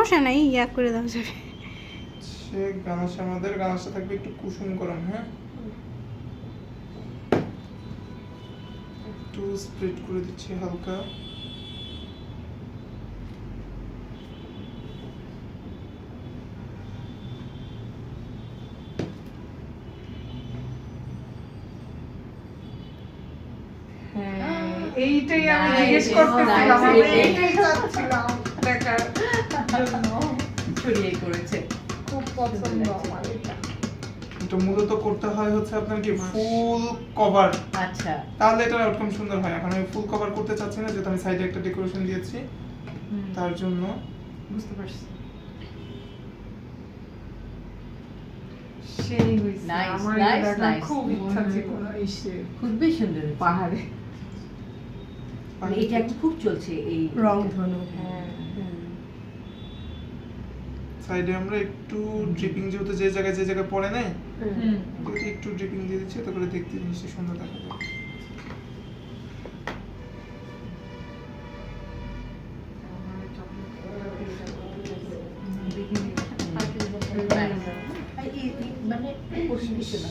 সমস্যা নাই, ইয়া করে দেওয়া যাবে। সে গানাশা আমাদের গানাশা থাকবে একটু কুসুম গরম। হ্যাঁ, একটু স্প্রেড করে দিচ্ছি হালকা। এইটাই আমি Nice, জিজ্ঞেস করতেছিলাম, nice, আমি nice. এইটাই চাচ্ছিলাম দেখার জন্য। ছড়িয়ে করেছে। খুব পছন্দ আমার এটা। এটা মূলত করতে হয় হচ্ছে আপনার কি ফুল কভার, আচ্ছা। তাহলে এটা এরকম সুন্দর হয়। এখন আমি ফুল কভার করতে চাচ্ছি না, যেহেতু আমি সাইডে একটা ডেকোরেশন দিয়েছি তার জন্য। বুঝতে পারছি। সেই হইছে, Nice, আমার nice, এটা দেখার nice. খুব ইচ্ছা ছিল এসে খুবই সুন্দর হয়েছে। পাহাড়ে। মানে এটা এখন খুব চলছে এই রংধনু। হ্যাঁ। সাইডে আমরা একটু ড্রিপিং, যেহেতু যে জায়গায় পড়ে নাই, হুম। এটাতে একটু ড্রিপিং দিয়ে দিচ্ছি, এতে করে দেখতে জিনিসটা সুন্দর দেখা যায়। মানে পরিবেশনা